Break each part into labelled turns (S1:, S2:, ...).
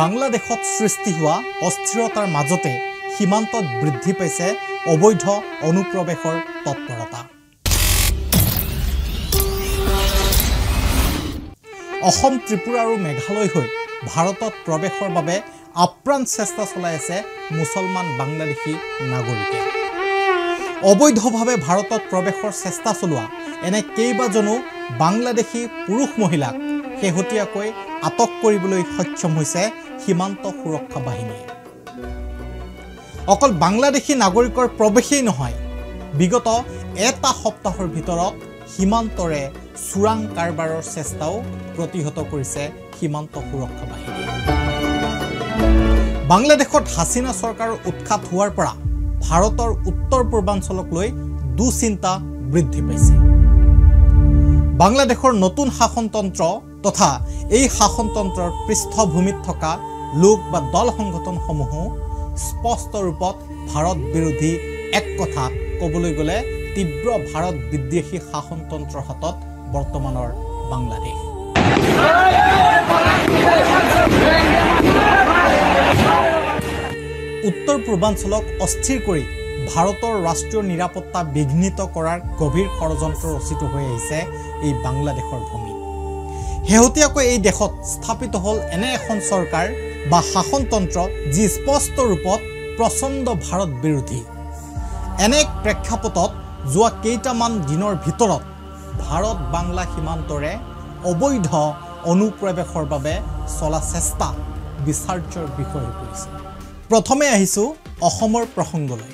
S1: বাংলাদেশত সৃষ্টি হোৱা অস্থিৰতাৰ মাজতে সীমান্তত বৃদ্ধি পাইছে অবৈধ অনুপ্ৰৱেশৰ তৎপৰতা। অসম, ত্ৰিপুৰা আৰু মেঘালয় হৈ ভাৰতত প্ৰৱেশৰ বাবে আপ্ৰাণ চেষ্টা চলাই আছে মুছলমান বাংলাদেশী নাগৰিকে। অবৈধভাৱে ভাৰতত প্ৰৱেশৰ চেষ্টা চলোৱা এনে কেইবাজনো বাংলাদেশী পুৰুষ মহিলাক শেহতীয়াকৈ আটক কৰিবলৈ সক্ষম হৈছে সীমান্ত সুৰক্ষা বাহিনীয়ে। অকল বাংলাদেশী নাগৰিকৰ প্ৰৱেশেই নহয়, বিগত এটা সপ্তাহৰ ভিতৰত সীমান্তৰে চোৰাং কাৰবাৰৰ চেষ্টাও প্ৰতিহত কৰিছে সীমান্ত সুৰক্ষা বাহিনীয়ে। বাংলাদেশত হাছিনা চৰকাৰৰ উৎখাত হোৱাৰ পৰা ভাৰতৰ উত্তৰ পূৰ্বাঞ্চলক লৈ দুশ্চিন্তা বৃদ্ধি পাইছে। বাংলাদেশৰ নতুন শাসনতন্ত্ৰ তথা এই শাসনতন্ত্ৰৰ পৃষ্ঠভূমিত থকা লোক বা দল সংগঠনসমূহো স্পষ্ট ৰূপত ভাৰত বিৰোধী এক কথা ক'বলৈ গ'লে তীব্ৰ ভাৰত বিদ্বেষী শাসনতন্ত্ৰৰ হাতত বৰ্তমানৰ বাংলাদেশ। উত্তৰ পূৰ্বাঞ্চলক অস্থিৰ কৰি ভাৰতৰ ৰাষ্ট্ৰীয় নিৰাপত্তা বিঘ্নিত কৰাৰ গভীৰ ষড়যন্ত্ৰ ৰচিত হৈ আহিছে এই বাংলাদেশৰ ভূমি। শেহতীয়াকৈ এই দেশত স্থাপিত হ'ল এনে এখন চৰকাৰ বা শাসনতন্ত্ৰ যি স্পষ্ট ৰূপত প্ৰচণ্ড ভাৰত বিৰোধী। এনে প্ৰেক্ষাপটত যোৱা কেইটামান দিনৰ ভিতৰত ভাৰত বাংলা সীমান্তৰে অবৈধ অনুপ্ৰৱেশৰ বাবে চলা চেষ্টা বিচাৰ্যৰ বিষয় হৈ পৰিছে। প্ৰথমে আহিছোঁ অসমৰ প্ৰসংগলৈ।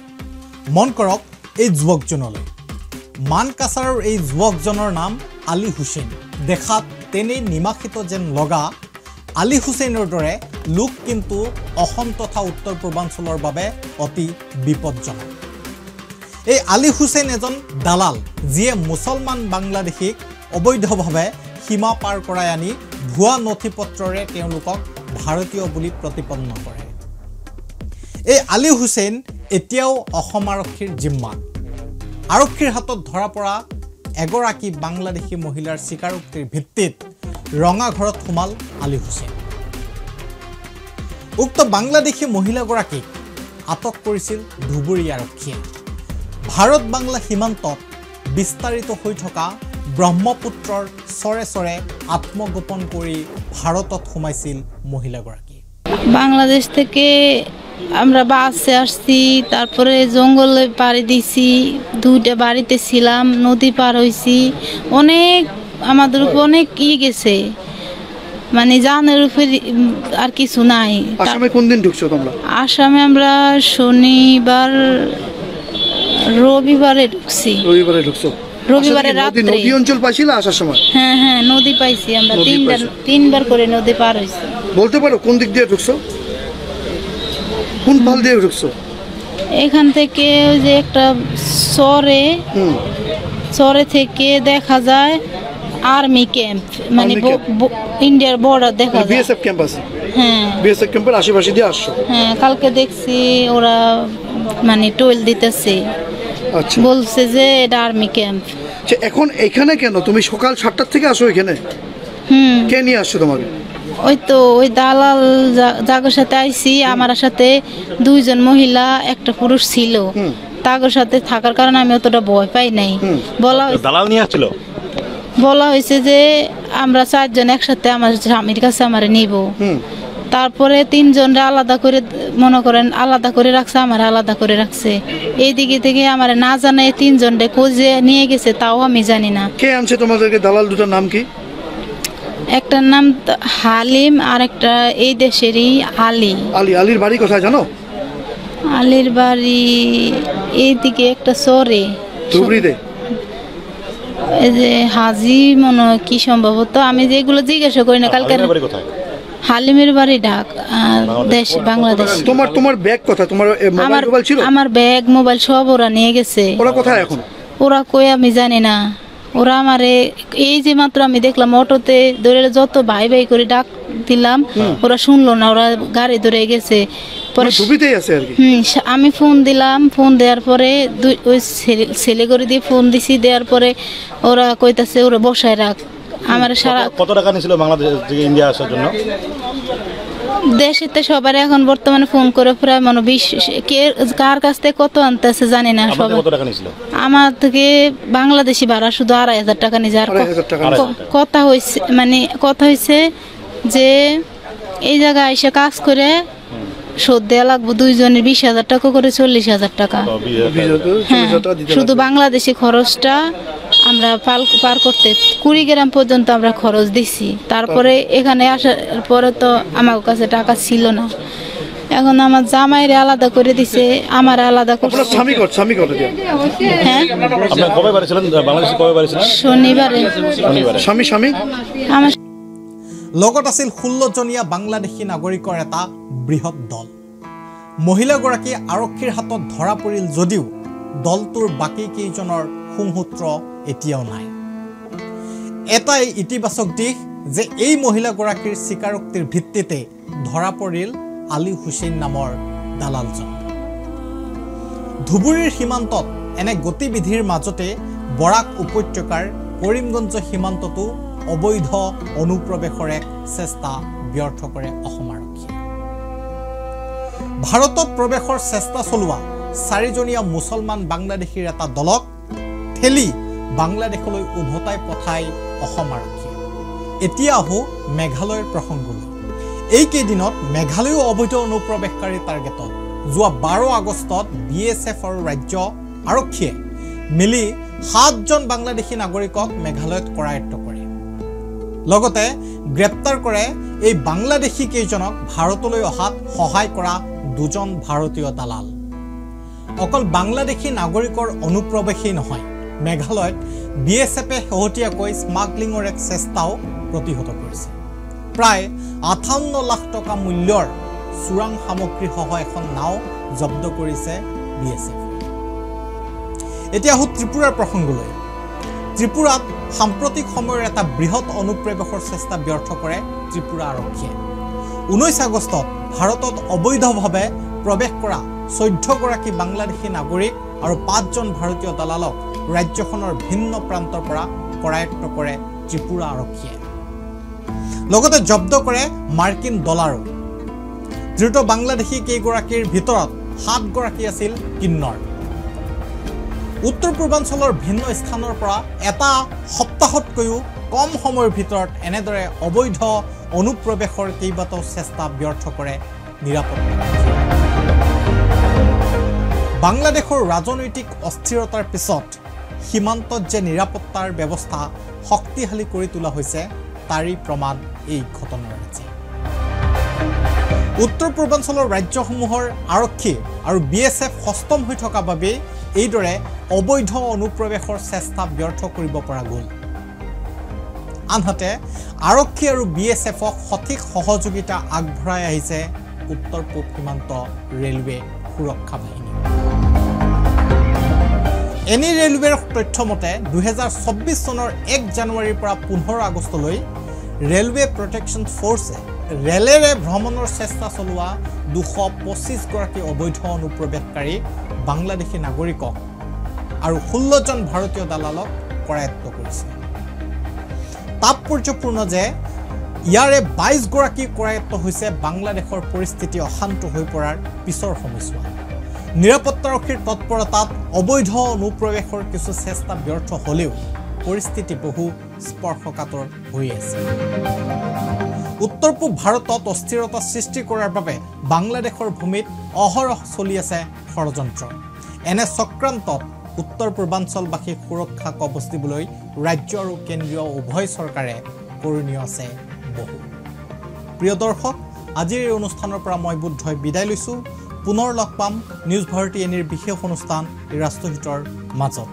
S1: মন কৰক এই যুৱকজনলৈ। মানকাছাৰৰ এই যুৱকজনৰ নাম আলী হুছেইন। দেখাত তেনেই নিমাখিত যেন লগা আলী হুছেইনৰ দৰে লোক কিন্তু অসম তথা উত্তৰ পূৰ্বাঞ্চলৰ বাবে অতি বিপদজনক। এই আলী হুছেইন এজন দালাল, যিয়ে মুছলমান বাংলাদেশীক অবৈধভাৱে সীমা পাৰ কৰাই আনি ভুৱা নথি পত্ৰৰে তেওঁলোকক ভাৰতীয় বুলি প্ৰতিপন্ন কৰে। এই আলী হুছেইন এতিয়াও অসম আৰক্ষীৰ জিম্মাত। আৰক্ষীৰ হাতত ধৰা পৰা এগৰাকী বাংলাদেশী মহিলাৰ স্বীকাৰোক্তিৰ ভিত্তিত ৰঙাঘৰত সোমাল আলী হুছেইন। উক্ত বাংলাদেশী মহিলাগৰাকীক আটক কৰিছিল ধুবুৰী আৰক্ষীয়ে। ভাৰত বাংলা সীমান্তত বিস্তাৰিত হৈ থকা ব্ৰহ্মপুত্ৰৰ চৰে চৰে আত্মগোপন কৰি ভাৰতত সোমাইছিল মহিলাগৰাকী।
S2: বাংলাদেশ থেকে আমরা বাসে আসছি, তারপরে জঙ্গলে পাড়ি দিছি, দুইটা বাড়িতে ছিলাম, নদী পার হয়েছি, অনেক আমাদের উপর অনেক গেছে, মানে জানের উপর আর কিছু নাই।
S3: আসামে কোন দিন ঢুকছো তোমরা?
S2: আসামে আমরা শনিবার রবিবারে ঢুকছি।
S3: রবিবারে ঢুকছো?
S2: রবিবারে রাতে।
S3: নদী অঞ্চল পাইছিল আসার সময়?
S2: হ্যাঁ হ্যাঁ, নদী পাইছি আমরা, তিনবার করে নদী পার হয়েছি।
S3: বলতে পারো কোন দিক দিয়ে ঢুকছো? কোন পাল দিয়ে ঢুকছো?
S2: এখান থেকে ওই যে একটা চরে থেকে দেখা যায় আর্মি ক্যাম্প, মানে ইন্ডিয়ার বর্ডার দেখা যায়।
S3: বিএসএফ ক্যাম্প আছে?
S2: হ্যাঁ,
S3: বিএসএফ ক্যাম্পের আশেপাশে দিয়ে আসছো?
S2: হ্যাঁ, কালকে দেখছি ওরা মানে টোল দিতেছে। আচ্ছা, বলছে যে এটা আর্মি ক্যাম্প।
S3: এখন এখানে কেন? তুমি সকাল 7টা থেকে আসো এখানে? কে নিয়ে আসছো তোমাকে?
S2: ওই তো ওই দালাল জাগর সাথে আইছি, আমার সাথে দুইজন মহিলা একটা পুরুষ ছিল। তাগর সাথে থাকার কারণে আমি অতটা ভয় পাই নাই।
S4: দালাল নিয়ে আসছিল?
S2: বলা হয়েছে যে আমরা 4 জন একসাথে আমার স্বামীর কাছে আমার নিব। তারপরে 3 জনরে আলাদা করে, মনে করেন আলাদা করে রাখছে, আমার আলাদা করে রাখছে। এইদিকে থেকে আমার না জানায় 3 জনরে খোঁজে নিয়ে গেছে, তাও আমি জানি না।
S3: কে আনছে তোমাদেরকে? দালাল দুটোর নাম কি?
S2: একটার নাম হালিম আর একটা এই দেশেরই আলী।
S3: আলীর বাড়ি কোথায় জানো?
S2: আলীর বাড়ি এইদিকে একটা চরে,
S3: ধুবড়িতে।
S2: এই যে হাজি মনে কি সম্ভবত, আমি যেগুলো জিজ্ঞাসা করি না। কালকে হালিমের বাড়ি বাংলাদেশ।
S3: তোমার ব্যাগ কোথায়? তোমার মোবাইল ছিল?
S2: আমার ব্যাগ মোবাইল সব ওরা নিয়ে গেছে।
S3: ওরা কোথায় এখন?
S2: ওরা কই আমি জানি না। ওরা আমারে এই যে মাত্র আমি দেখলাম অটোতে ধরে যত ভাই ভাই করে ডাক দিলাম, ওরা শুনলো না, ওরা গাড়ি ধরে গেছে। পরে আমি ফোন দিলাম, ফোন দেওয়ার পরে ওই ছেলে করে দিয়ে ফোন দিছি, দেওয়ার পরে ওরা কইতাছে ওরা বসায় রাখ। আমার সারা
S4: কত টাকা নিছিল বাংলাদেশ থেকে ইন্ডিয়া আসার জন্য?
S2: দেশেতে সবার এখন বর্তমানে ফোন করে প্রায় মনে 20 কে কার কাছ থেকে কত আনতেছে জানি না। সবাই
S4: কত টাকা নিছিল?
S2: আমার থেকে বাংলাদেশি ভাড়া শুধু 2500 টাকা নিয়ে যার কথা হয়েছে, মানে কথা হয়েছে যে এই জায়গায় এসে কাজ করে শোধ দেওয়া লাগবে দুইজনের 20,000 টাকা করে 40,000 টাকা। হ্যাঁ, শুধু বাংলাদেশি খরচটা আমরা পার করতে 20 গ্রাম পর্যন্ত আমরা খরচ দিছি। তারপরে এখানে আসার পরে তো আমার কাছে টাকা ছিল না। এখন আমার জামাইরে আলাদা করে দিছে, আমার আলাদা করছে। হ্যাঁ, শনিবারে। আমার
S1: লগত আছিল 16 জনীয়া বাংলাদেশী নাগৰিকৰ এটা বৃহৎ দল। মহিলাগৰাকী আৰক্ষীৰ হাতত ধৰা পৰিল যদিও দলটোৰ বাকী কেইজনৰ সংসূত্ৰ এতিয়াও নাই। এটাই ইতিবাচক দিশ যে এই মহিলাগৰাকীৰ স্বীকাৰোক্তিৰ ভিত্তিতে ধৰা পৰিল আলী হুছেইন নামৰ দালালজন। ধুবুৰীৰ সীমান্তত এনে গতিবিধিৰ মাজতে বৰাক উপত্যকাৰ কৰিমগঞ্জ সীমান্ততো অবৈধ অনুপ্ৰৱেশৰ এক চেষ্টা ব্যৰ্থ কৰে অসম আৰক্ষীয়ে। ভাৰতত প্ৰৱেশৰ চেষ্টা চলোৱা 4জনীয়া মুছলমান বাংলাদেশীৰ এটা দলক ঠেলি বাংলাদেশলৈ উভতাই পঠাই অসম আৰক্ষীয়ে। এতিয়া আহো মেঘালয়ৰ প্ৰসংগলৈ। এইকেইদিনত মেঘালয়ো অবৈধ অনুপ্ৰৱেশকাৰী টাৰ্গেটত। যোৱা 12 আগষ্টত BSF আৰু ৰাজ্য আৰক্ষীয়ে মিলি 7জন বাংলাদেশী নাগৰিকক মেঘালয়ত কৰায়ত্ব কৰে। লগতে গ্ৰেপ্তাৰ কৰে এই বাংলাদেশী কেইজনক ভাৰতলৈ অহাত সহায় কৰা 2জন ভাৰতীয় দালাল। অকল বাংলাদেশী নাগৰিকৰ অনুপ্ৰৱেশেই নহয়, মেঘালয়ত BSFে শেহতীয়াকৈ স্মাগলিঙৰ এক চেষ্টাও প্ৰতিহত কৰিছে। প্ৰায় 58 লাখ টকা মূল্যৰ চোৰাং সামগ্ৰীসহ এখন নাও জব্দ কৰিছে BSF। এতিয়া আহো ত্ৰিপুৰাৰ প্ৰসংগলৈ। ত্ৰিপুৰাত সাম্প্ৰতিক সময়ৰ এটা বৃহৎ অনুপ্ৰৱেশৰ চেষ্টা ব্যৰ্থ কৰে ত্ৰিপুৰা আৰক্ষীয়ে। 19 আগষ্টত ভাৰতত অবৈধভাৱে প্ৰৱেশ কৰা 14গৰাকী বাংলাদেশী নাগৰিক আৰু 5জন ভাৰতীয় দালালক ৰাজ্যখনৰ ভিন্ন প্ৰান্তৰ পৰা কৰায়ত্ব কৰে ত্ৰিপুৰা আৰক্ষীয়ে। লগতে জব্দ কৰে মাৰ্কিন ডলাৰো। ধৃত বাংলাদেশী কেইগৰাকীৰ ভিতৰত 7গৰাকী আছিল কিন্নৰ। উত্তৰ পূৰ্বাঞ্চলৰ ভিন্ন স্থানৰ পৰা এটা সপ্তাহতকৈও কম সময়ৰ ভিতৰত এনেদৰে অবৈধ অনুপ্ৰৱেশৰ কেইবাটাও চেষ্টা ব্যৰ্থ কৰে নিৰাপত্তা। বাংলাদেশৰ ৰাজনৈতিক অস্থিৰতাৰ পিছত সীমান্তত যে নিৰাপত্তাৰ ব্যৱস্থা শক্তিশালী কৰি তোলা হৈছে তাৰি প্ৰমাণ এই ঘটনাৰাজি। উত্তৰ পূৰ্বাঞ্চলৰ ৰাজ্যসমূহৰ আৰক্ষী আৰু BSF সষ্টম হৈ থকা বাবেই এইদৰে অবৈধ অনুপ্ৰৱেশৰ চেষ্টা ব্যৰ্থ কৰিব পৰা গ'ল। আনহাতে আৰক্ষী আৰু BSFক সঠিক সহযোগিতা আগবঢ়াই আহিছে উত্তৰ পূব সীমান্ত ৰেলৱে সুৰক্ষা বাহিনী। এনি ৰেলৱেৰ তথ্যমতে 2024 চনৰ 1 জানুৱাৰীৰ পৰা 15 আগষ্টলৈ ৰেলৱে প্ৰটেকশ্যন ফ'ৰ্চে ৰেলেৰে ভ্ৰমণৰ চেষ্টা চলোৱা 225গৰাকী অবৈধ অনুপ্ৰৱেশকাৰী বাংলাদেশী নাগৰিকক আৰু 16জন ভাৰতীয় দালালক কৰায়ত্ব কৰিছে। তাৎপৰ্যপূৰ্ণ যে ইয়াৰে 22গৰাকী কৰায়ত্ব হৈছে বাংলাদেশৰ পৰিস্থিতি অশান্ত হৈ পৰাৰ পিছৰ সময়ছোৱা। নিৰাপত্তাৰক্ষীৰ তৎপৰতাত অবৈধ অনুপ্ৰৱেশৰ কিছু চেষ্টা ব্যৰ্থ হ'লেও পৰিস্থিতি বহু স্পৰ্শকাতৰ হৈ আছে। উত্তৰ পূব ভাৰতত অস্থিৰতা সৃষ্টি কৰাৰ বাবে বাংলাদেশৰ ভূমিত অহৰহ চলি আছে ষড়যন্ত্ৰ। এনে চক্ৰান্তত উত্তৰ পূৰ্বাঞ্চলবাসীক সুৰক্ষা কবচ দিবলৈ ৰাজ্য আৰু কেন্দ্ৰীয় উভয় চৰকাৰে কৰিণীয় আছে বহু। প্ৰিয় দৰ্শক, আজিৰ এই অনুষ্ঠানৰ পৰা মই বুদ্ধই বিদায় লৈছোঁ। পুনৰ লগ পাম নিউজ ভাৰতী এনিৰ বিশেষ অনুষ্ঠান ৰাষ্ট্ৰহিতৰ মাজত।